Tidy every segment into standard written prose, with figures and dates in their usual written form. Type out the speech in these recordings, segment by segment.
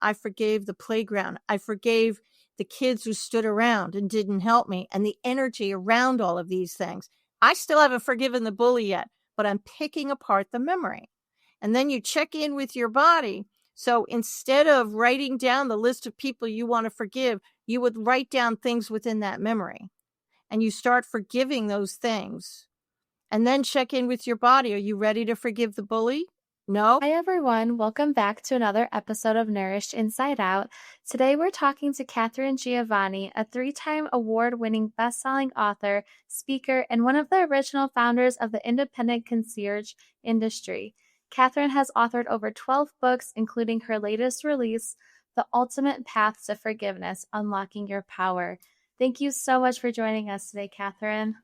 I forgave the playground. I forgave the kids who stood around and didn't help me, and the energy around all of these things. I still haven't forgiven the bully yet, but I'm picking apart the memory. And then you check in with your body. So instead of writing down the list of people you want to forgive, you would write down things within that memory. And you start forgiving those things. And then check in with your body. Are you ready to forgive the bully? No? Hi everyone, welcome back to another episode of Nourished Inside Out. Today we're talking to Katharine Giovanni, a 3-time award-winning best-selling author, speaker, and one of the original founders of the independent concierge industry. Katharine has authored over 12 books, including her latest release, The Ultimate Path to Forgiveness, Unlocking Your Power. Thank you so much for joining us today, Katharine.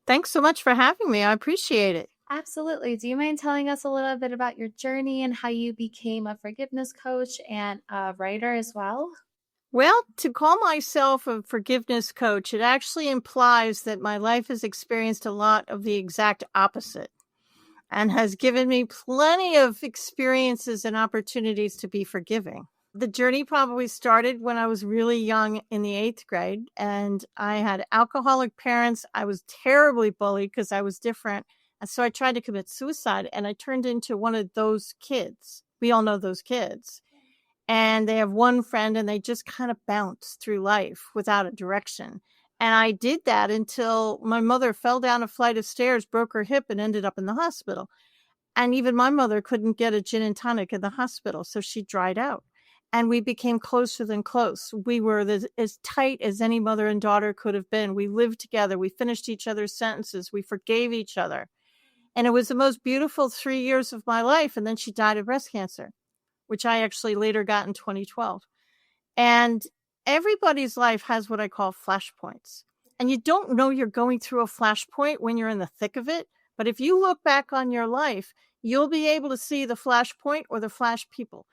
Thanks so much for having me. I appreciate it. Absolutely. Do you mind telling us a little bit about your journey and how you became a forgiveness coach and a writer as well? Well, to call myself a forgiveness coach, it actually implies that my life has experienced a lot of the exact opposite and has given me plenty of experiences and opportunities to be forgiving. The journey probably started when I was really young in the 8th grade, and I had alcoholic parents. I was terribly bullied because I was different. And so I tried to commit suicide, and I turned into one of those kids. We all know those kids. And they have one friend, and they just kind of bounce through life without a direction. And I did that until my mother fell down a flight of stairs, broke her hip, and ended up in the hospital. And even my mother couldn't get a gin and tonic in the hospital, so she dried out. And we became closer than close. We were as tight as any mother and daughter could have been. We lived together. We finished each other's sentences. We forgave each other. And it was the most beautiful 3 years of my life. And then she died of breast cancer, which I actually later got in 2012. And everybody's life has what I call flashpoints. And you don't know you're going through a flashpoint when you're in the thick of it. But if you look back on your life, you'll be able to see the flashpoint or the flash people,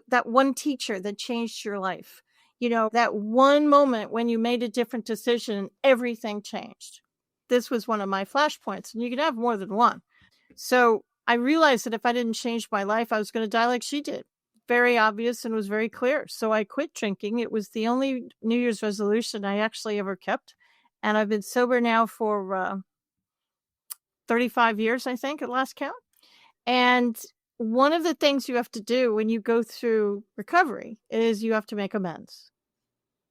that one teacher that changed your life. You know, that one moment when you made a different decision, everything changed. This was one of my flashpoints, and you can have more than one. So I realized that if I didn't change my life, I was going to die like she did. Very obvious and was very clear. So I quit drinking. It was the only New Year's resolution I actually ever kept. And I've been sober now for 35 years, I think, at last count. And one of the things you have to do when you go through recovery is you have to make amends.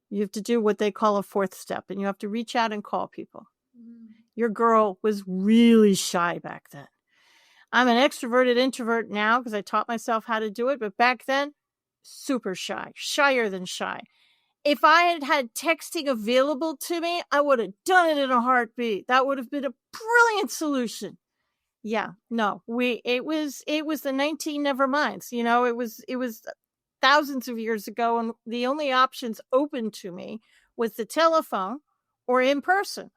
You have to do what they call a 4th step, and you have to reach out and call people. Your girl was really shy back then. I'm an extroverted introvert now because I taught myself how to do it. But back then, super shy, shyer than shy. If I had had texting available to me, I would have done it in a heartbeat. That would have been a brilliant solution. Yeah, no, it was the 19 never minds. You know, it was thousands of years ago. And the only options open to me was the telephone or in person.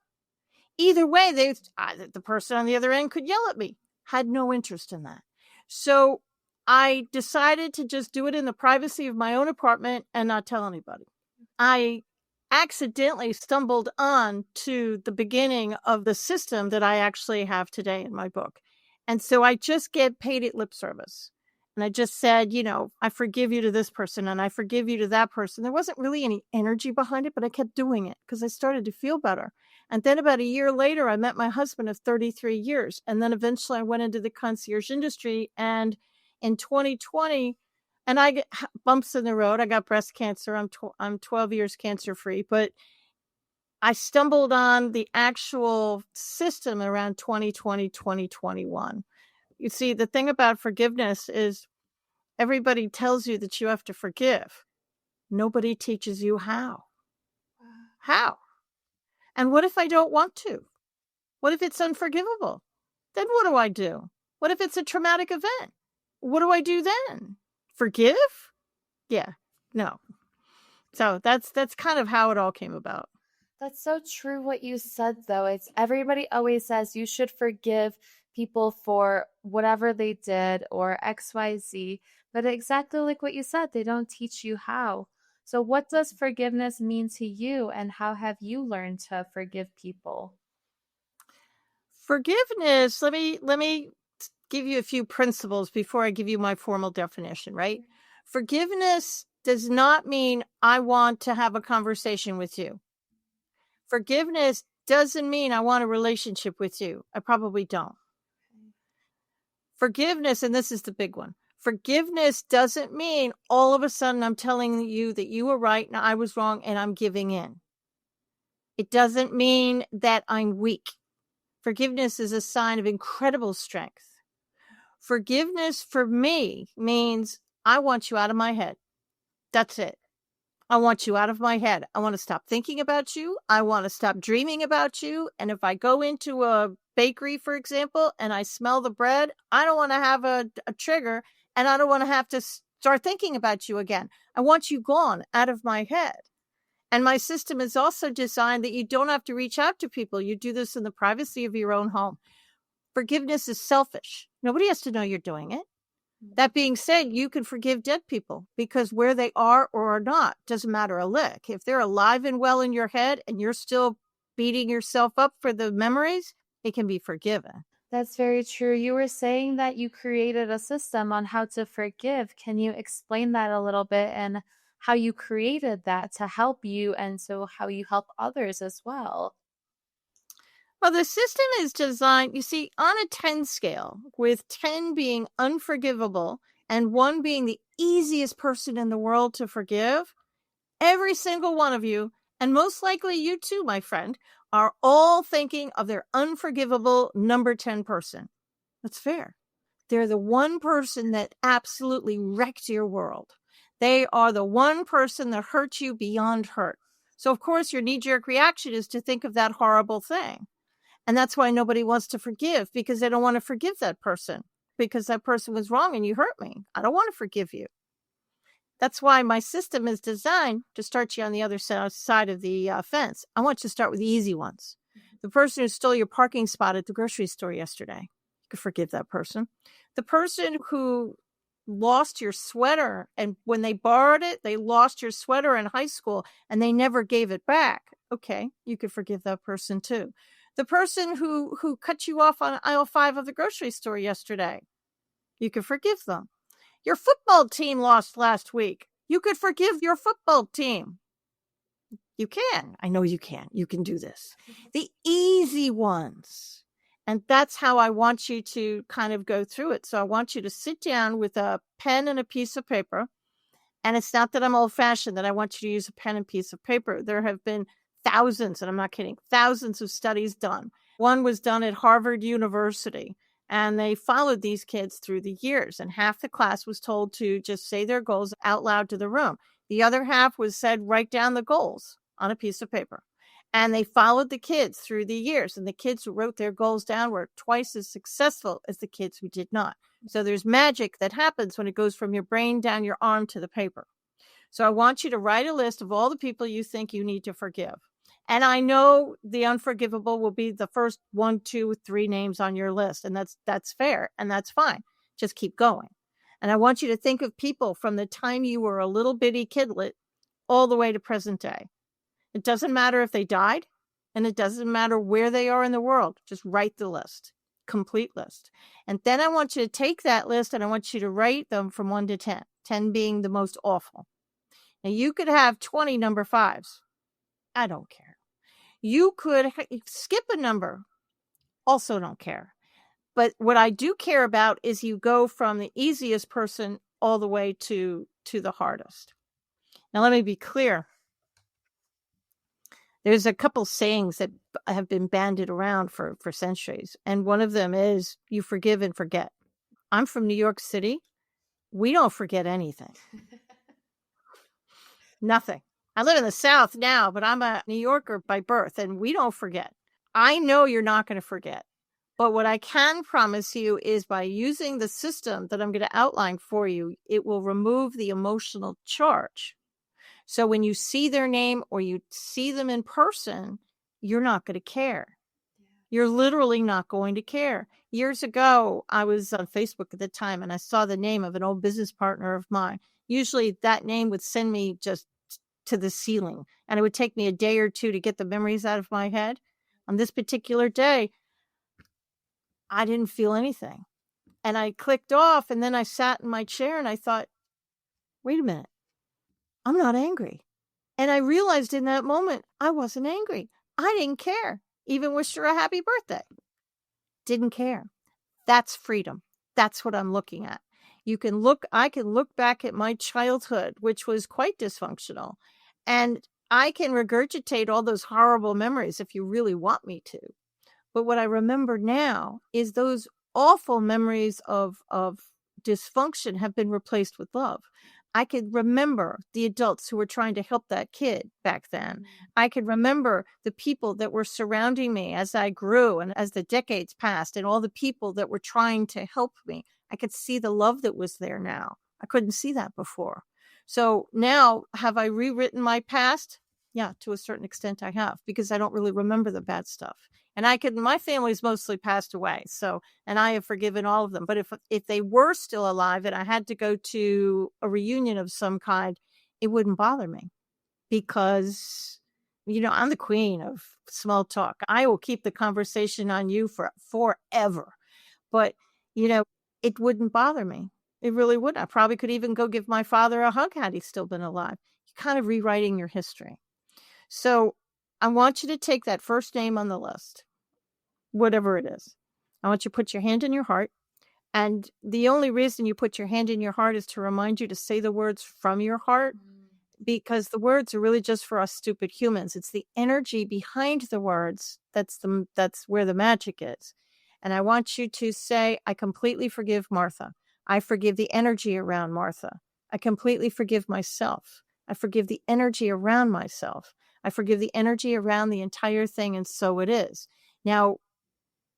Either way, the person on the other end could yell at me. Had no interest in that. So I decided to just do it in the privacy of my own apartment and not tell anybody. I accidentally stumbled on to the beginning of the system that I actually have today in my book. And so I just get paid at lip service. And I just said, you know, I forgive you to this person and I forgive you to that person. There wasn't really any energy behind it, but I kept doing it because I started to feel better. And then about a year later, I met my husband of 33 years. And then eventually I went into the concierge industry. And in 2020, and I get bumps in the road. I got breast cancer. I'm 12 years cancer free, but I stumbled on the actual system around 2020, 2021. You see, the thing about forgiveness is everybody tells you that you have to forgive. Nobody teaches you how. How? And what if I don't want to? What if it's unforgivable? Then what do I do? What if it's a traumatic event? What do I do then? Forgive? Yeah, no. So that's kind of how it all came about. That's so true what you said, though. It's everybody always says you should forgive people for whatever they did or XYZ, but exactly like what you said, they don't teach you how. So what does forgiveness mean to you, and how have you learned to forgive people? Forgiveness, let me give you a few principles before I give you my formal definition, right? Forgiveness does not mean I want to have a conversation with you. Forgiveness doesn't mean I want a relationship with you. I probably don't. Forgiveness, and this is the big one, forgiveness doesn't mean all of a sudden I'm telling you that you were right and I was wrong and I'm giving in. It doesn't mean that I'm weak. Forgiveness is a sign of incredible strength. Forgiveness for me means I want you out of my head. That's it. I want you out of my head. I want to stop thinking about you. I want to stop dreaming about you. And if I go into a bakery, for example, and I smell the bread, I don't want to have a trigger, and I don't want to have to start thinking about you again. I want you gone out of my head. And my system is also designed that you don't have to reach out to people. You do this in the privacy of your own home. Forgiveness is selfish. Nobody has to know you're doing it. That being said, you can forgive dead people because where they are or are not doesn't matter a lick. If they're alive and well in your head and you're still beating yourself up for the memories, it can be forgiven. That's very true. You were saying that you created a system on how to forgive. Can you explain that a little bit and how you created that to help you and so how you help others as well? Well, the system is designed, you see, on a 10 scale, with 10 being unforgivable and 1 being the easiest person in the world to forgive. Every single one of you, and most likely you too, my friend, are all thinking of their unforgivable number 10 person. That's fair. They're the one person that absolutely wrecked your world. They are the one person that hurt you beyond hurt. So, of course, your knee-jerk reaction is to think of that horrible thing. And that's why nobody wants to forgive, because they don't want to forgive that person because that person was wrong and you hurt me. I don't want to forgive you. That's why my system is designed to start you on the other side of the fence. I want you to start with the easy ones. The person who stole your parking spot at the grocery store yesterday, you could forgive that person. The person who lost your sweater, and when they borrowed it, they lost your sweater in high school and they never gave it back. Okay, you could forgive that person too. The person who cut you off on aisle 5 of the grocery store yesterday, you could forgive them. Your football team lost last week. You could forgive your football team. You can. I know you can. You can do this. The easy ones. And that's how I want you to kind of go through it. So I want you to sit down with a pen and a piece of paper. And it's not that I'm old-fashioned, that I want you to use a pen and piece of paper. There have been thousands, and I'm not kidding, thousands of studies done. One was done at Harvard University, and they followed these kids through the years. And half the class was told to just say their goals out loud to the room. The other half was said, write down the goals on a piece of paper. And they followed the kids through the years. And the kids who wrote their goals down were twice as successful as the kids who did not. So there's magic that happens when it goes from your brain down your arm to the paper. So I want you to write a list of all the people you think you need to forgive. And I know the unforgivable will be the first 1, 2, 3 names on your list. And that's fair. And that's fine. Just keep going. And I want you to think of people from the time you were a little bitty kidlet all the way to present day. It doesn't matter if they died, and it doesn't matter where they are in the world. Just write the list, complete list. And then I want you to take that list and I want you to rate them from 1 to 10, 10 being the most awful. Now you could have 20 number 5s. I don't care. You could skip a number. Also don't care. But what I do care about is you go from the easiest person all the way to the hardest. Now, let me be clear. There's a couple sayings that have been bandied around for centuries. And one of them is, you forgive and forget. I'm from New York City. We don't forget anything. Nothing. I live in the South now, but I'm a New Yorker by birth, and we don't forget. I know you're not going to forget. But what I can promise you is by using the system that I'm going to outline for you, it will remove the emotional charge. So when you see their name or you see them in person, you're not going to care. You're literally not going to care. Years ago, I was on Facebook at the time and I saw the name of an old business partner of mine. Usually that name would send me just to the ceiling, and it would take me a day or two to get the memories out of my head. On this particular day, I didn't feel anything. And I clicked off, and then I sat in my chair and I thought, wait a minute. I'm not angry. And I realized in that moment, I wasn't angry. I didn't care. Even wished her a happy birthday. Didn't care. That's freedom. That's what I'm looking at. I can look back at my childhood, which was quite dysfunctional, and I can regurgitate all those horrible memories if you really want me to. But what I remember now is those awful memories of dysfunction have been replaced with love. I could remember the adults who were trying to help that kid back then. I could remember the people that were surrounding me as I grew and as the decades passed, and all the people that were trying to help me. I could see the love that was there now. I couldn't see that before. So now, have I rewritten my past? Yeah, to a certain extent I have, because I don't really remember the bad stuff. And my family's mostly passed away. So, and I have forgiven all of them. But if they were still alive and I had to go to a reunion of some kind, it wouldn't bother me, because, I'm the queen of small talk. I will keep the conversation on you for forever. But, it wouldn't bother me. It really wouldn't. I probably could even go give my father a hug had he still been alive. You're kind of rewriting your history. So I want you to take that first name on the list, whatever it is. I want you to put your hand in your heart. And the only reason you put your hand in your heart is to remind you to say the words from your heart, because the words are really just for us stupid humans. It's the energy behind the words that's where the magic is. And I want you to say, I completely forgive Martha. I forgive the energy around Martha. I completely forgive myself. I forgive the energy around myself. I forgive the energy around the entire thing, and so it is. Now,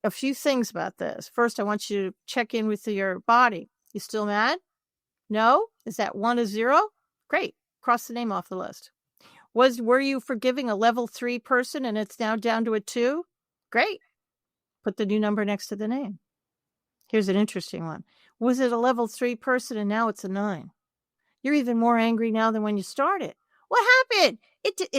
a few things about this. First, I want you to check in with your body. You still mad? No? Is that 1 a 0? Great. Cross the name off the list. Were you forgiving a level 3 person and it's now down to a 2? Great. Put the new number next to the name. Here's an interesting one. Was it a level 3 person and now it's a 9? You're even more angry now than when you started. What happened?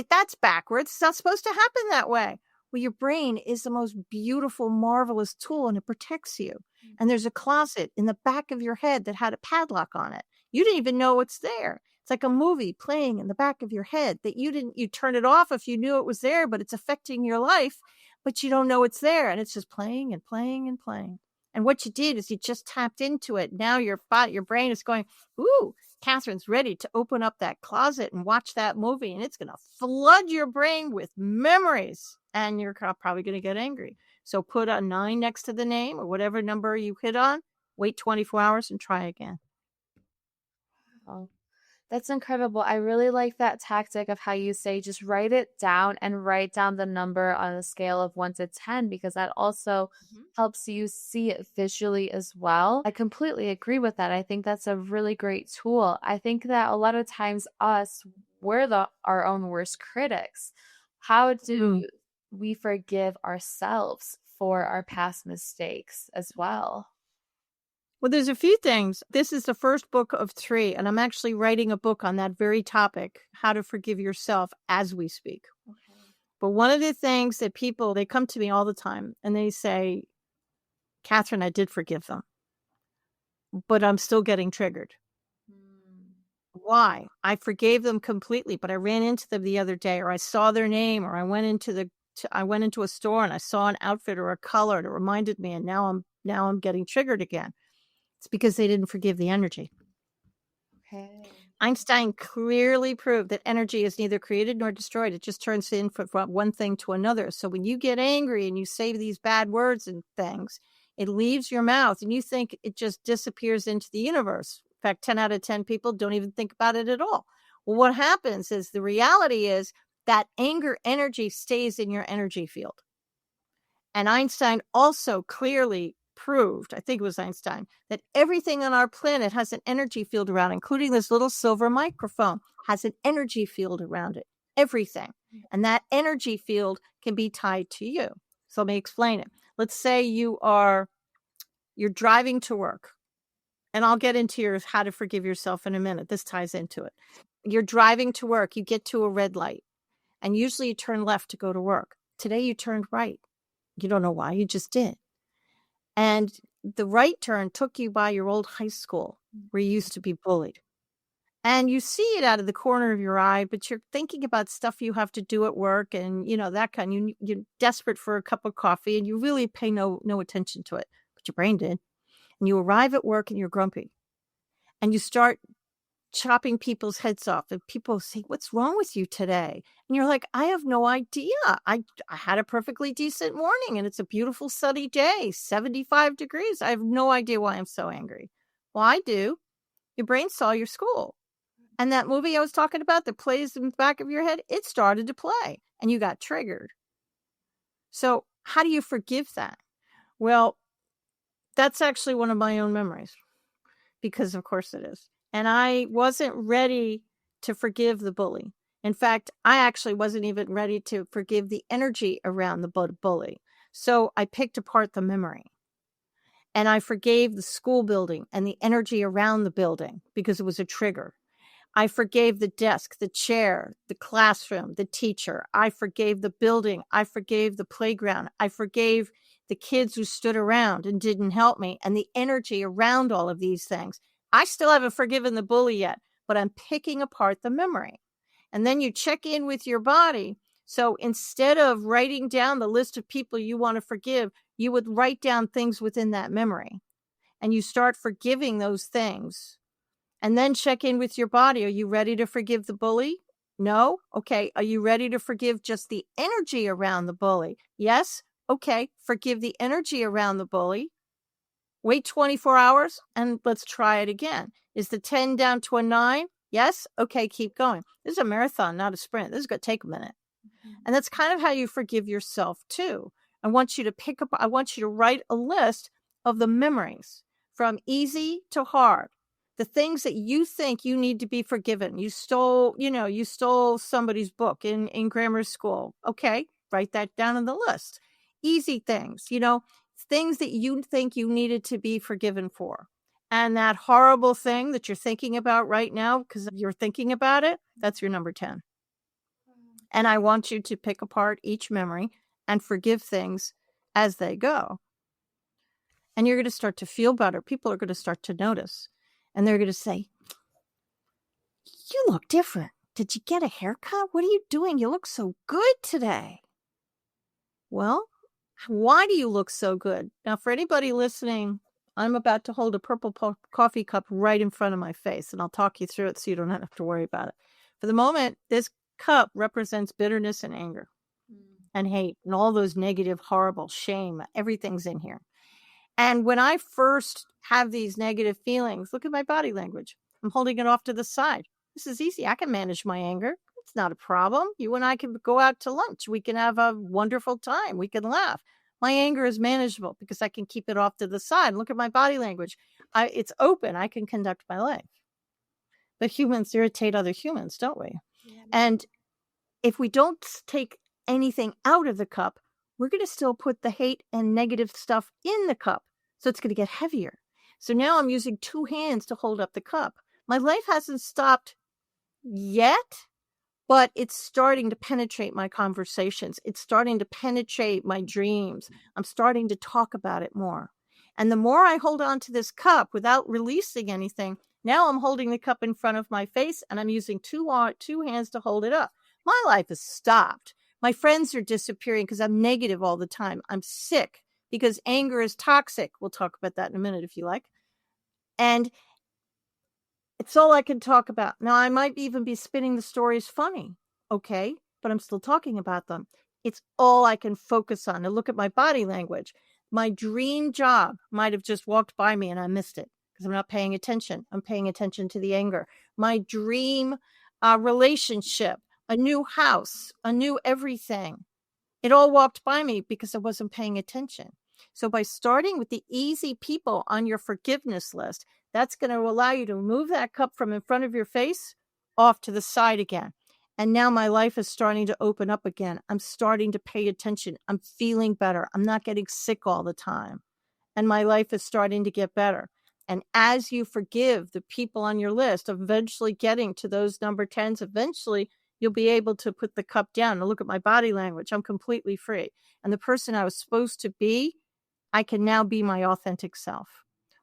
That's backwards. It's not supposed to happen that way. Well, your brain is the most beautiful, marvelous tool, and it protects you. And there's a closet in the back of your head that had a padlock on it. You didn't even know it's there. It's like a movie playing in the back of your head that you turn it off if you knew it was there, but it's affecting your life, but you don't know it's there. And it's just playing and playing and playing. And what you did is you just tapped into it. Now your brain is going, ooh, Katharine's ready to open up that closet and watch that movie, and it's going to flood your brain with memories, and you're probably going to get angry. So put a 9 next to the name or whatever number you hit on, wait 24 hours and try again. Oh, that's incredible. I really like that tactic of how you say just write it down and write down the number on a scale of 1 to 10, because that also helps you see it visually as well. I completely agree with that. I think that's a really great tool. I think that a lot of times we're our own worst critics. How do we forgive ourselves for our past mistakes as well? Well, there's a few things. This is the first book of 3, and I'm actually writing a book on that very topic, how to forgive yourself, as we speak. Okay. But one of the things that they come to me all the time, and they say, Katharine, I did forgive them, but I'm still getting triggered. Why? I forgave them completely, but I ran into them the other day, or I saw their name, or I went into a store and I saw an outfit or a color and it reminded me, and now I'm getting triggered again. It's because they didn't forgive the energy. Okay. Einstein clearly proved that energy is neither created nor destroyed. It just turns in from one thing to another. So when you get angry and you say these bad words and things, it leaves your mouth and you think it just disappears into the universe. In fact, 10 out of 10 people don't even think about it at all. Well, what happens is the reality is that anger energy stays in your energy field. And Einstein also clearly proved, I think it was Einstein, that everything on our planet has an energy field around, including this little silver microphone, has an energy field around it. Everything. And that energy field can be tied to you. So let me explain it. Let's say you're driving to work. And I'll get into your how to forgive yourself in a minute. This ties into it. You're driving to work. You get to a red light. And usually you turn left to go to work. Today you turned right. You don't know why. You just did. And the right turn took you by your old high school where you used to be bullied. And you see it out of the corner of your eye, but you're thinking about stuff you have to do at work and, that kind. You're desperate for a cup of coffee and you really pay no attention to it, but your brain did. And you arrive at work and you're grumpy and you start chopping people's heads off and people say, "What's wrong with you today?" And you're like, "I have no idea. I had a perfectly decent morning and it's a beautiful sunny day, 75 degrees. I have no idea why I'm so angry." Well, I do. Your brain saw your school. And that movie I was talking about that plays in the back of your head, it started to play and you got triggered. So how do you forgive that? Well, that's actually one of my own memories because of course it is. And I wasn't ready to forgive the bully. In fact, I actually wasn't even ready to forgive the energy around the bully. So I picked apart the memory. And I forgave the school building and the energy around the building because it was a trigger. I forgave the desk, the chair, the classroom, the teacher. I forgave the building. I forgave the playground. I forgave the kids who stood around and didn't help me and the energy around all of these things. I still haven't forgiven the bully yet, but I'm picking apart the memory. And then you check in with your body. So instead of writing down the list of people you want to forgive, you would write down things within that memory and you start forgiving those things. And then check in with your body. Are you ready to forgive the bully? No? Okay. Are you ready to forgive just the energy around the bully? Yes? Okay. Forgive the energy around the bully. Wait 24 hours and let's try it again. Is the 10 down to a 9? Yes? Okay. Keep going. This is a marathon, not a sprint. This is going to take a minute. And that's kind of how you forgive yourself too. I want you to write a list of the memories from easy to hard. The things that you think you need to be forgiven. You stole somebody's book in grammar school. Okay, write that down on the list. Easy things, things that you think you needed to be forgiven for. And that horrible thing that you're thinking about right now, because you're thinking about it, that's your number 10. And I want you to pick apart each memory and forgive things as they go. And you're going to start to feel better. People are going to start to notice. And they're going to say, "You look different. Did you get a haircut? What are you doing? You look so good today." Well, why do you look so good? Now, for anybody listening, I'm about to hold a purple coffee cup right in front of my face, and I'll talk you through it so you don't have to worry about it. For the moment, this cup represents bitterness and anger and hate and all those negative, horrible shame. Everything's in here. And when I first have these negative feelings, look at my body language. I'm holding it off to the side. This is easy. I can manage my anger. It's not a problem. You and I can go out to lunch. We can have a wonderful time. We can laugh. My anger is manageable because I can keep it off to the side. Look at my body language. It's open. I can conduct my life. But humans irritate other humans, don't we? Yeah. And if we don't take anything out of the cup, we're going to still put the hate and negative stuff in the cup. So it's going to get heavier. So now I'm using 2 hands to hold up the cup. My life hasn't stopped yet, but it's starting to penetrate my conversations. It's starting to penetrate my dreams. I'm starting to talk about it more. And the more I hold on to this cup without releasing anything, now I'm holding the cup in front of my face and I'm using 2 hands to hold it up. My life has stopped. My friends are disappearing because I'm negative all the time. I'm sick because anger is toxic. We'll talk about that in a minute if you like. And it's all I can talk about. Now, I might even be spinning the stories funny, okay? But I'm still talking about them. It's all I can focus on. Now, look at my body language. My dream job might have just walked by me and I missed it because I'm not paying attention. I'm paying attention to the anger. My dream relationship, a new house, a new everything. It all walked by me because I wasn't paying attention. So by starting with the easy people on your forgiveness list, that's going to allow you to move that cup from in front of your face off to the side again. And now my life is starting to open up again. I'm starting to pay attention. I'm feeling better. I'm not getting sick all the time. And my life is starting to get better. And as you forgive the people on your list, eventually getting to those number 10s, eventually you'll be able to put the cup down and look at my body language. I'm completely free. And the person I was supposed to be, I can now be my authentic self.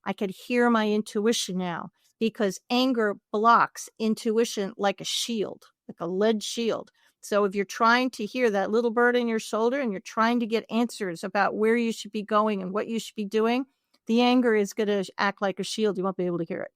I can hear my intuition now because anger blocks intuition like a shield, like a lead shield. So if you're trying to hear that little bird in your shoulder and you're trying to get answers about where you should be going and what you should be doing, the anger is going to act like a shield. You won't be able to hear it.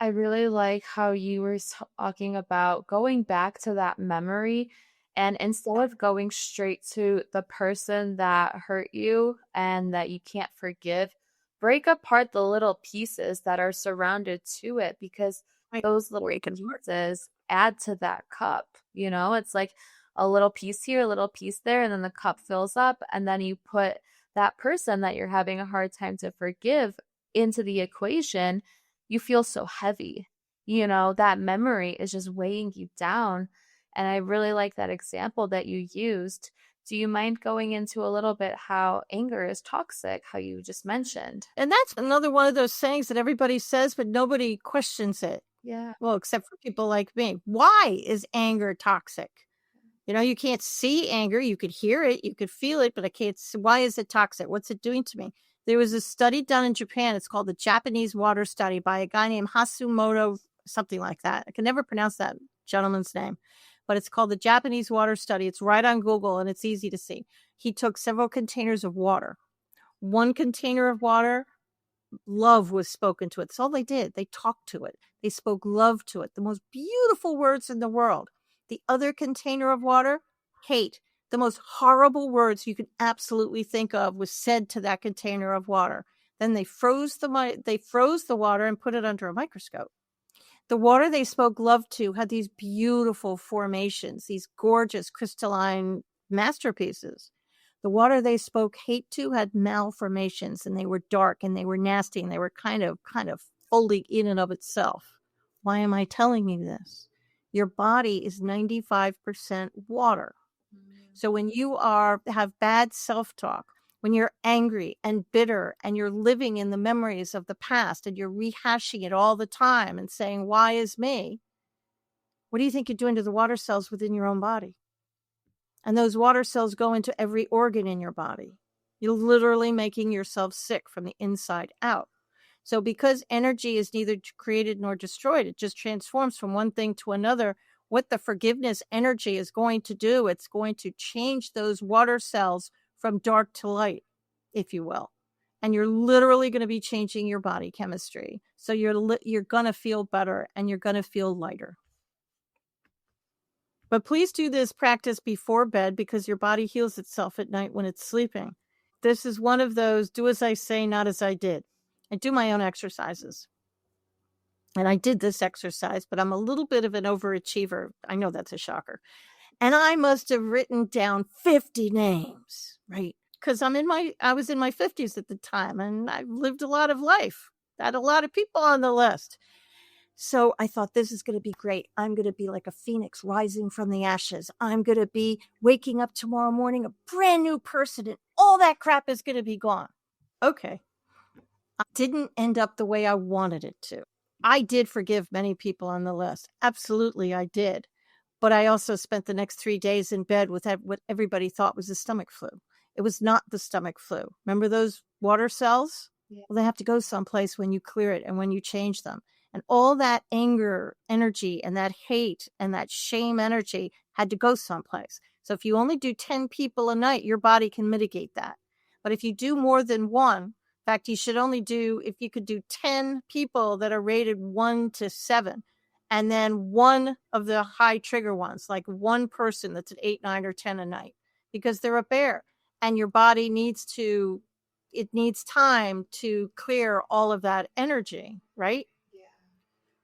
I really like how you were talking about going back to that memory, and instead of going straight to the person that hurt you and that you can't forgive, break apart the little pieces that are surrounded to it, because Right. those little pieces add to that cup. It's like a little piece here, a little piece there, and then the cup fills up, and then you put that person that you're having a hard time to forgive into the equation. You feel so heavy. That memory is just weighing you down. And I really like that example that you used. Do you mind going into a little bit how anger is toxic, how you just mentioned? And that's another one of those sayings that everybody says, but nobody questions it. Yeah. Well, except for people like me. Why is anger toxic? You can't see anger. You could hear it, you could feel it, but I can't see. Why is it toxic? What's it doing to me? There was a study done in Japan. It's called the Japanese Water Study by a guy named Hasumoto, something like that. I can never pronounce that gentleman's name, but it's called the Japanese Water Study. It's right on Google and it's easy to see. He took several containers of water. One container of water, love was spoken to it. That's all they did. They talked to it. They spoke love to it. The most beautiful words in the world. The other container of water, hate. The most horrible words you could absolutely think of was said to that container of water. Then they froze the water and put it under a microscope. The water they spoke love to had these beautiful formations, these gorgeous crystalline masterpieces. The water they spoke hate to had malformations, and they were dark and they were nasty and they were kind of folding in and of itself. Why am I telling you this? Your body is 95% water. So when you have bad self-talk, when you're angry and bitter and you're living in the memories of the past and you're rehashing it all the time and saying, why is me? What do you think you're doing to the water cells within your own body? And those water cells go into every organ in your body. You're literally making yourself sick from the inside out. So because energy is neither created nor destroyed, it just transforms from one thing to another. What the forgiveness energy is going to do, it's going to change those water cells from dark to light, if you will. And you're literally going to be changing your body chemistry. So you're going to feel better and you're going to feel lighter. But please do this practice before bed because your body heals itself at night when it's sleeping. This is one of those do as I say, not as I did. I do my own exercises. And I did this exercise, but I'm a little bit of an overachiever. I know that's a shocker. And I must have written down 50 names, right? Because I was in my 50s at the time and I lived a lot of life. I had a lot of people on the list. So I thought, this is going to be great. I'm going to be like a phoenix rising from the ashes. I'm going to be waking up tomorrow morning a brand new person and all that crap is going to be gone. Okay. I didn't end up the way I wanted it to. I did forgive many people on the list. Absolutely, I did. But I also spent the next 3 days in bed with what everybody thought was the stomach flu. It was not the stomach flu. Remember those water cells? Yeah. Well, they have to go someplace when you clear it and when you change them. And all that anger energy and that hate and that shame energy had to go someplace. So if you only do 10 people a night, your body can mitigate that. But if you do more than one, in fact, you should only do, if you could do 10 people that are rated 1 to 7, and then one of the high trigger ones, like one person that's at 8, 9, or 10 a night, because they're a bear. And your body needs time to clear all of that energy, right? Yeah.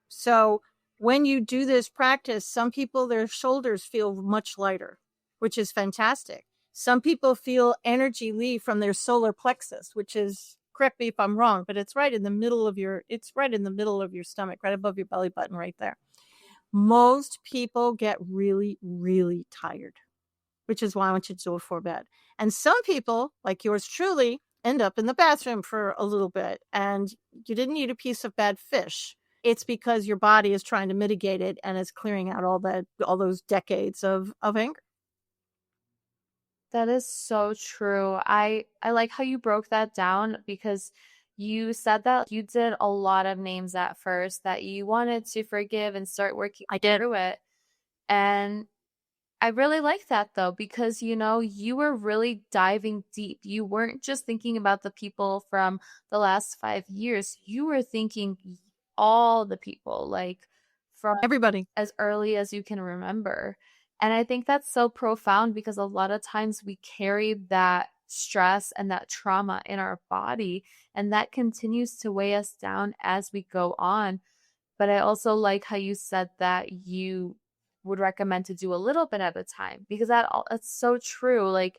So when you do this practice, some people, their shoulders feel much lighter, which is fantastic. Some people feel energy leave from their solar plexus, which is, correct me if I'm wrong, but it's right in the middle of your stomach, right above your belly button, right there. Most people get really, really tired, which is why I want you to do it before bed. And some people, like yours truly, end up in the bathroom for a little bit, and you didn't eat a piece of bad fish. It's because your body is trying to mitigate it and is clearing out all those decades of anger. That is so true. I like how you broke that down, because You said that you did a lot of names at first, that you wanted to forgive and start working I did. through it. And I really like that though, because you were really diving deep. You weren't just thinking about the people from the last 5 years. You were thinking all the people, like from Everybody. as early as you can remember. And I think that's so profound because a lot of times we carry that stress and that trauma in our body, and that continues to weigh us down as we go on. But I also like how you said that you would recommend to do a little bit at a time, because that's so true. Like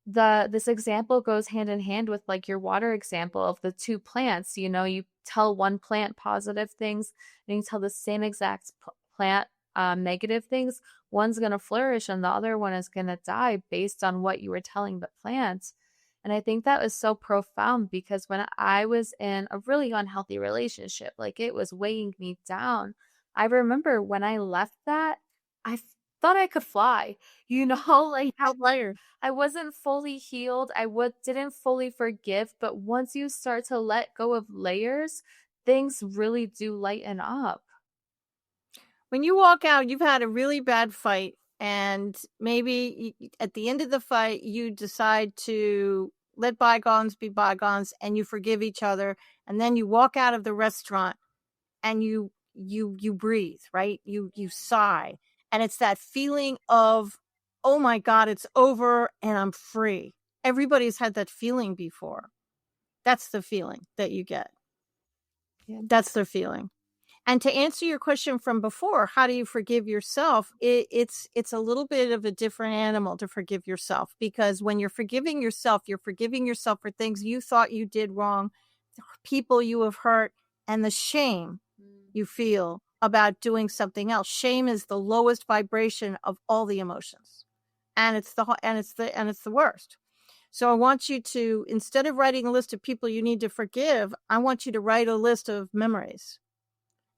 this example goes hand in hand with like your water example of the two plants. You tell one plant positive things and you tell the same exact plant negative things. One's going to flourish and the other one is going to die based on what you were telling the plant. And I think that was so profound, because when I was in a really unhealthy relationship, like it was weighing me down, I remember when I left that, I thought I could fly, like Outlier. I wasn't fully healed. Didn't fully forgive, but once you start to let go of layers, things really do lighten up. When you walk out, you've had a really bad fight, and maybe at the end of the fight, you decide to let bygones be bygones and you forgive each other. And then you walk out of the restaurant and you breathe, right? You sigh. And it's that feeling of, oh my God, it's over and I'm free. Everybody's had that feeling before. That's the feeling that you get. Yeah. That's the feeling. And to answer your question from before, how do you forgive yourself? It's a little bit of a different animal to forgive yourself, because when you're forgiving yourself for things you thought you did wrong, people you have hurt, and the shame you feel about doing something else. Shame is the lowest vibration of all the emotions, and it's the worst. So I want you to, instead of writing a list of people you need to forgive, I want you to write a list of memories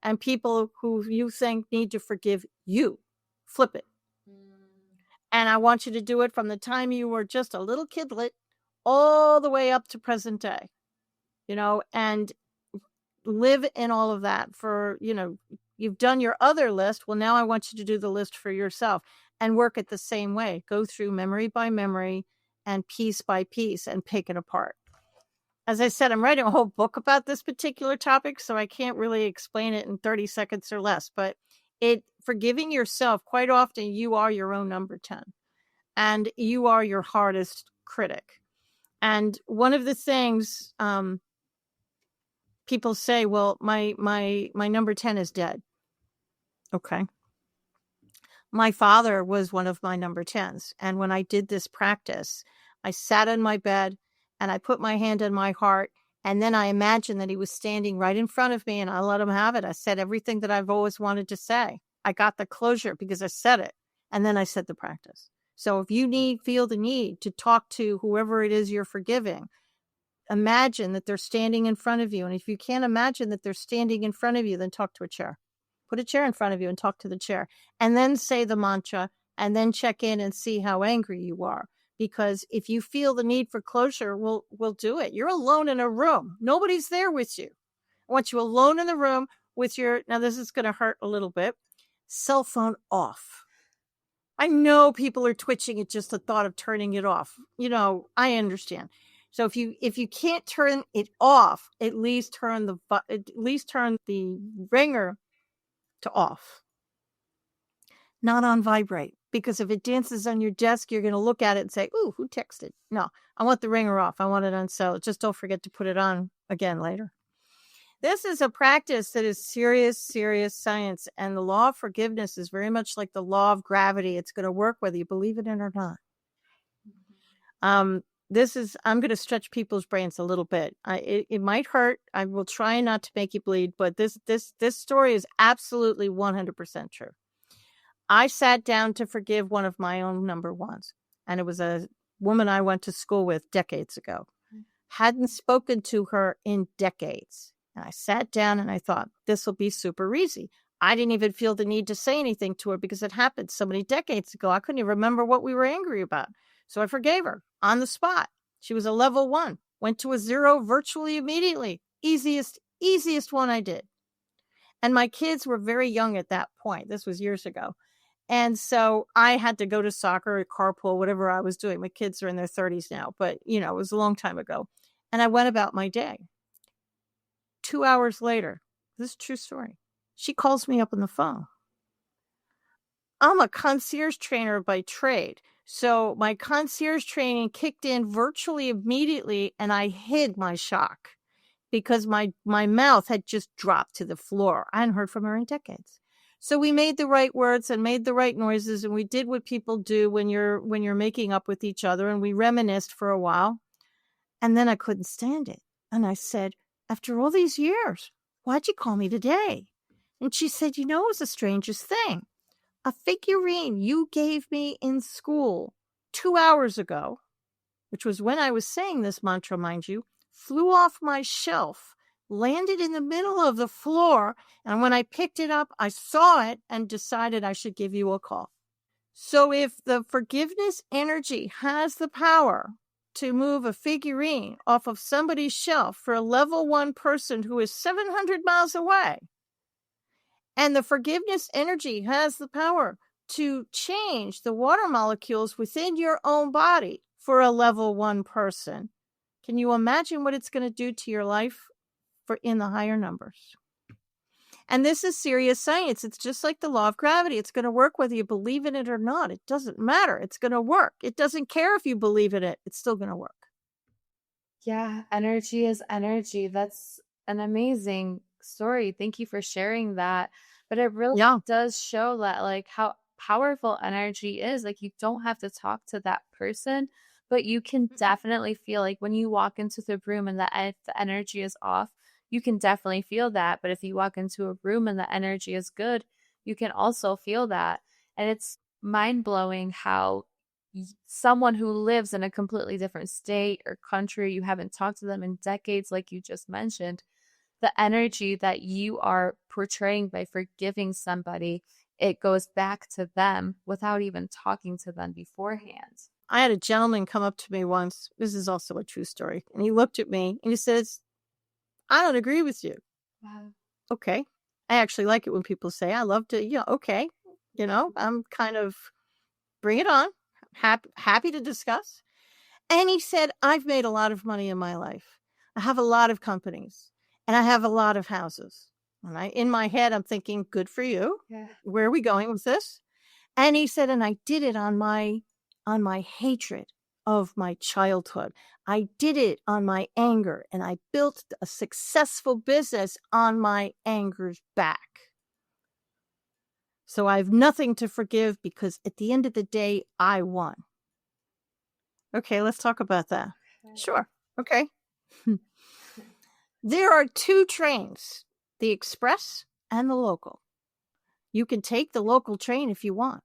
and people who you think need to forgive you. Flip it. And I want you to do it from the time you were just a little kidlet all the way up to present day, and live in all of that for, you've done your other list. Well, now I want you to do the list for yourself and work it the same way. Go through memory by memory and piece by piece and pick it apart. As I said, I'm writing a whole book about this particular topic, so I can't really explain it in 30 seconds or less. But forgiving yourself, quite often you are your own number 10, and you are your hardest critic. And one of the things people say, well, my number 10 is dead. Okay. My father was one of my number 10s. And when I did this practice, I sat in my bed and I put my hand on my heart. And then I imagined that he was standing right in front of me, and I let him have it. I said everything that I've always wanted to say. I got the closure because I said it. And then I said the practice. So if you feel the need to talk to whoever it is you're forgiving, imagine that they're standing in front of you. And if you can't imagine that they're standing in front of you, then talk to a chair. Put a chair in front of you and talk to the chair, and then say the mantra, and then check in and see how angry you are. Because if you feel the need for closure, we'll do it. You're alone in a room. Nobody's there with you. I want you alone in the room with now this is going to hurt a little bit, cell phone off. I know people are twitching at just the thought of turning it off. I understand. So if you can't turn it off, at least turn the ringer to off. Not on vibrate, because if it dances on your desk, you're going to look at it and say, ooh, who texted? No, I want the ringer off. I want it on cell. Just don't forget to put it on again later. This is a practice that is serious, serious science. And the law of forgiveness is very much like the law of gravity. It's going to work whether you believe it in or not. I'm going to stretch people's brains a little bit. It might hurt. I will try not to make you bleed, but this story is absolutely 100% true. I sat down to forgive one of my own number ones, and it was a woman I went to school with decades ago. Hadn't spoken to her in decades. And I sat down and I thought, this will be super easy. I didn't even feel the need to say anything to her because it happened so many decades ago. I couldn't even remember what we were angry about. So I forgave her on the spot. She was a level 1. went to a 0 virtually immediately. Easiest one I did. And my kids were very young at that point. This was years ago. And so I had to go to soccer or carpool, whatever I was doing. My kids are in their 30s now, but it was a long time ago. And I went about my day. 2 hours later, this is a true story, she calls me up on the phone. I'm a concierge trainer by trade. So my concierge training kicked in virtually immediately, and I hid my shock because my mouth had just dropped to the floor. I hadn't heard from her in decades. So we made the right words and made the right noises, and we did what people do when you're making up with each other, and we reminisced for a while. And then I couldn't stand it. And I said, after all these years, why'd you call me today? And she said, it was the strangest thing. A figurine you gave me in school 2 hours ago, which was when I was saying this mantra, mind you, flew off my shelf, landed in the middle of the floor, and when I picked it up, I saw it and decided I should give you a call. So if the forgiveness energy has the power to move a figurine off of somebody's shelf for a level 1 person who is 700 miles away, and the forgiveness energy has the power to change the water molecules within your own body for a level 1 person, can you imagine what it's going to do to your life in the higher numbers? And this is serious science. It's just like the law of gravity. It's going to work whether you believe in it or not. It doesn't matter. It's going to work. It doesn't care if you believe in it. It's still going to work. Yeah, energy is energy. That's an amazing story. Thank you for sharing that. But it really does show that, like, how powerful energy is. Like, you don't have to talk to that person, but you can definitely feel, like, when you walk into the room and the energy is off, you can definitely feel that. But if you walk into a room and the energy is good, you can also feel that. And it's mind-blowing how someone who lives in a completely different state or country, you haven't talked to them in decades, like you just mentioned, the energy that you are portraying by forgiving somebody, it goes back to them without even talking to them beforehand. I had a gentleman come up to me once. This is also a true story. And he looked at me and he says, I don't agree with you. Wow. Okay. I actually like it when people say, I love to, okay. I'm kind of, bring it on. Happy to discuss. And he said, I've made a lot of money in my life. I have a lot of companies and I have a lot of houses. And in my head, I'm thinking, good for you. Yeah. Where are we going with this? And he said, and I did it on my hatred of my childhood. I did it on my anger, and I built a successful business on my anger's back. So I have nothing to forgive because at the end of the day, I won. Okay, let's talk about that. Sure. Okay. There are 2 trains, the express and the local. You can take the local train if you want.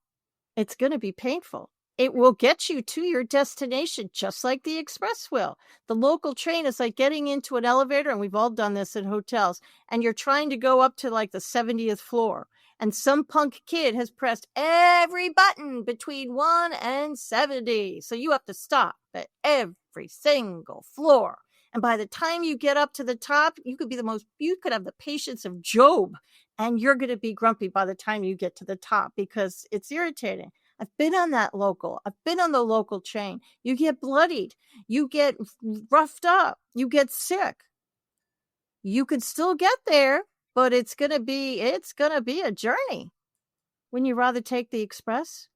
It's going to be painful. It will get you to your destination just like the express will. The local train is like getting into an elevator, and we've all done this in hotels, and you're trying to go up to like the 70th floor. And some punk kid has pressed every button between 1 and 70. So you have to stop at every single floor. And by the time you get up to the top, you could have the patience of Job, and you're going to be grumpy by the time you get to the top because it's irritating. I've been on that local. I've been on the local train. You get bloodied. You get roughed up. You get sick. You could still get there, but it's going to be a journey. Wouldn't you rather take the express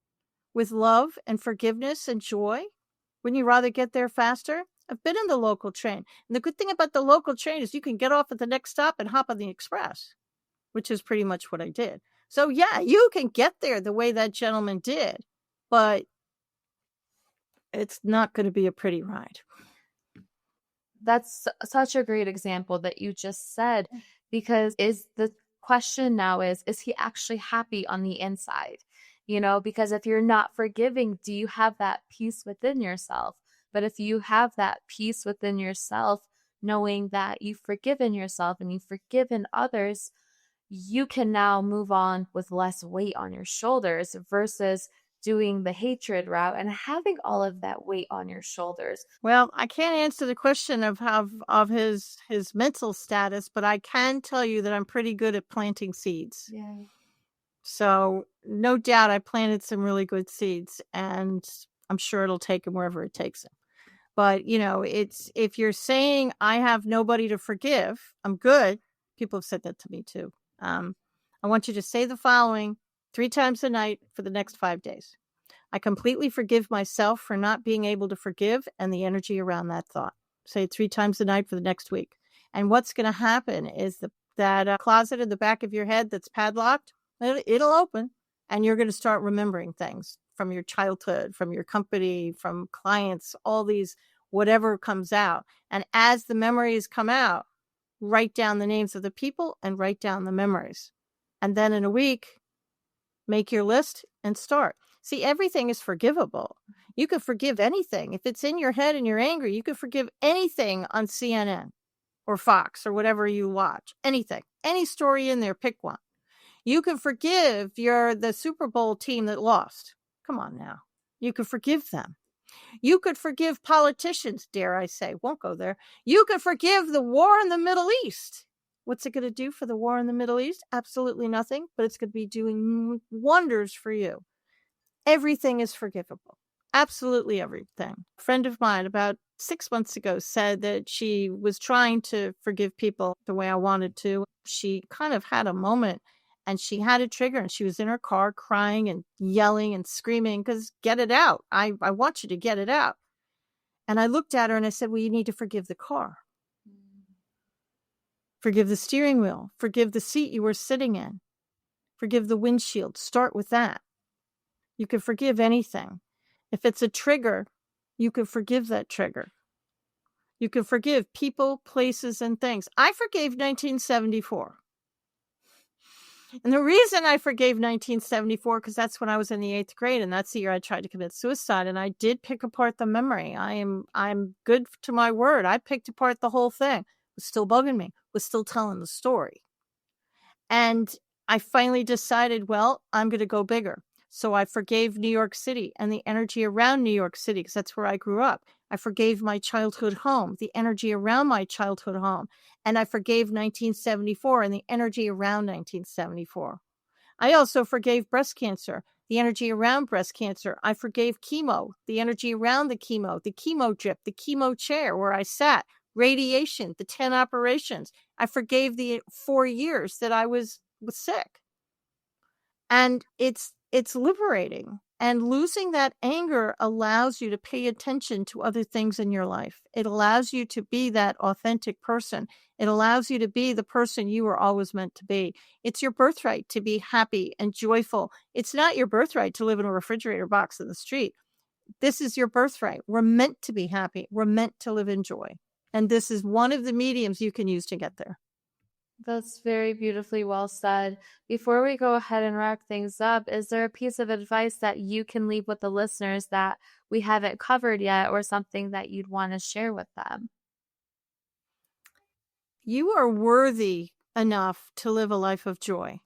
with love and forgiveness and joy? Wouldn't you rather get there faster? I've been in the local train. And the good thing about the local train is you can get off at the next stop and hop on the express, which is pretty much what I did. So yeah, you can get there the way that gentleman did, but it's not going to be a pretty ride. That's such a great example that you just said, because the question now is he actually happy on the inside? Because if you're not forgiving, do you have that peace within yourself? But if you have that peace within yourself, knowing that you've forgiven yourself and you've forgiven others, you can now move on with less weight on your shoulders versus doing the hatred route and having all of that weight on your shoulders? Well, I can't answer the question of his mental status, but I can tell you that I'm pretty good at planting seeds. Yeah. So no doubt I planted some really good seeds, and I'm sure it'll take him wherever it takes him. But, it's, if you're saying I have nobody to forgive, I'm good. People have said that to me too. I want you to say the following 3 times a night for the next 5 days. I completely forgive myself for not being able to forgive and the energy around that thought. Say it 3 times a night for the next week. And what's going to happen is that closet in the back of your head that's padlocked, it'll open, and you're going to start remembering things from your childhood, from your company, from clients, all these, whatever comes out. And as the memories come out, write down the names of the people and write down the memories. And then in a week, make your list and start. See, everything is forgivable. You could forgive anything. If it's in your head and you're angry, you could forgive anything on CNN or Fox or whatever you watch. Anything. Any story in there, pick one. You can forgive the Super Bowl team that lost. Come on now. You could forgive them. You could forgive politicians, dare I say. Won't go there. You could forgive the war in the Middle East. What's it going to do for the war in the Middle East? Absolutely nothing, but it's going to be doing wonders for you. Everything is forgivable. Absolutely everything. A friend of mine about 6 months ago said that she was trying to forgive people the way I wanted to. She kind of had a moment and she had a trigger, and she was in her car crying and yelling and screaming because get it out. I want you to get it out. And I looked at her and I said, well, you need to forgive the car. Forgive the steering wheel. Forgive the seat you were sitting in. Forgive the windshield. Start with that. You can forgive anything. If it's a trigger, you can forgive that trigger. You can forgive people, places, and things. I forgave 1974. And the reason I forgave 1974, because that's when I was in the 8th grade, and that's the year I tried to commit suicide, and I did pick apart the memory. I'm good to my word. I picked apart the whole thing. It was still bugging me. It was still telling the story. And I finally decided, well, I'm going to go bigger. So I forgave New York City and the energy around New York City, because that's where I grew up. I forgave my childhood home, the energy around my childhood home. And I forgave 1974 and the energy around 1974. I also forgave breast cancer, the energy around breast cancer. I forgave chemo, the energy around the chemo drip, the chemo chair where I sat, radiation, the 10 operations. I forgave the 4 years that I was sick. And it's liberating. And losing that anger allows you to pay attention to other things in your life. It allows you to be that authentic person. It allows you to be the person you were always meant to be. It's your birthright to be happy and joyful. It's not your birthright to live in a refrigerator box in the street. This is your birthright. We're meant to be happy. We're meant to live in joy. And this is one of the mediums you can use to get there. That's very beautifully well said. Before we go ahead and wrap things up, is there a piece of advice that you can leave with the listeners that we haven't covered yet, or something that you'd want to share with them? You are worthy enough to live a life of joy.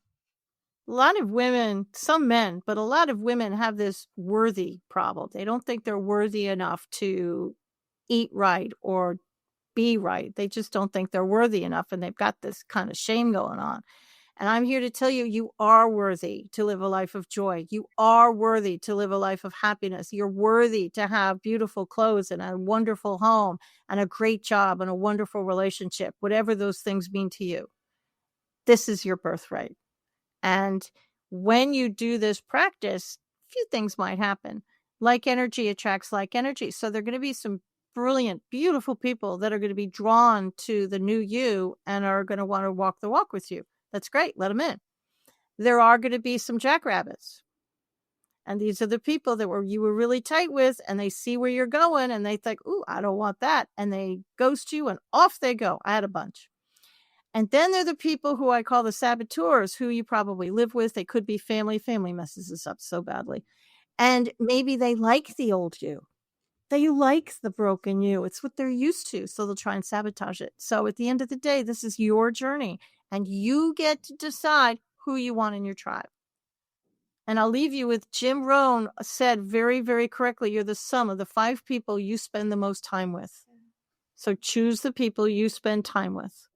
A lot of women, some men, but a lot of women have this worthy problem. They don't think they're worthy enough to eat right or be right. They just don't think they're worthy enough, and they've got this kind of shame going on. And I'm here to tell you, you are worthy to live a life of joy. You are worthy to live a life of happiness. You're worthy to have beautiful clothes and a wonderful home and a great job and a wonderful relationship, whatever those things mean to you. This is your birthright. And when you do this practice, a few things might happen. Like energy attracts like energy. So there are going to be some brilliant, beautiful people that are going to be drawn to the new you and are going to want to walk the walk with you. That's great. Let them in. There are going to be some jackrabbits. And these are the people that you were really tight with, and they see where you're going and they think, ooh, I don't want that. And they ghost you and off they go. I had a bunch. And then there are the people who I call the saboteurs, who you probably live with. They could be family. Family messes us up so badly. And maybe they like the old you. They like the broken you. It's what they're used to. So they'll try and sabotage it. So at the end of the day, this is your journey. And you get to decide who you want in your tribe. And I'll leave you with Jim Rohn said very, very correctly, you're the sum of the 5 people you spend the most time with. So choose the people you spend time with.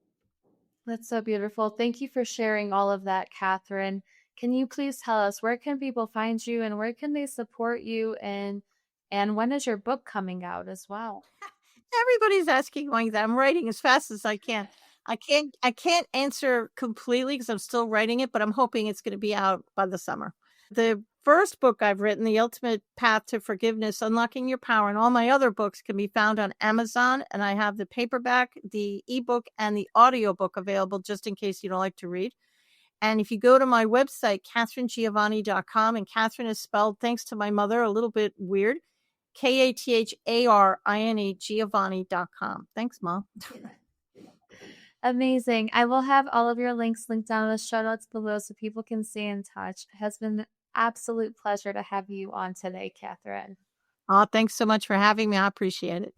That's so beautiful. Thank you for sharing all of that, Katharine. Can you please tell us where can people find you and where can they support you, and when is your book coming out as well? Everybody's asking like that. I'm writing as fast as I can. I can't answer completely because I'm still writing it, but I'm hoping it's going to be out by the summer. The first book I've written, The Ultimate Path to Forgiveness, Unlocking Your Power, and all my other books can be found on Amazon. And I have the paperback, the ebook, and the audiobook available just in case you don't like to read. And if you go to my website, KatharineGiovanni.com, and Katharine is spelled, thanks to my mother, a little bit weird, Katharine Giovanni.com. Thanks, Mom. Amazing. I will have all of your links linked down in the show notes below so people can stay in touch. It has been an absolute pleasure to have you on today, Katharine. Oh, thanks so much for having me. I appreciate it.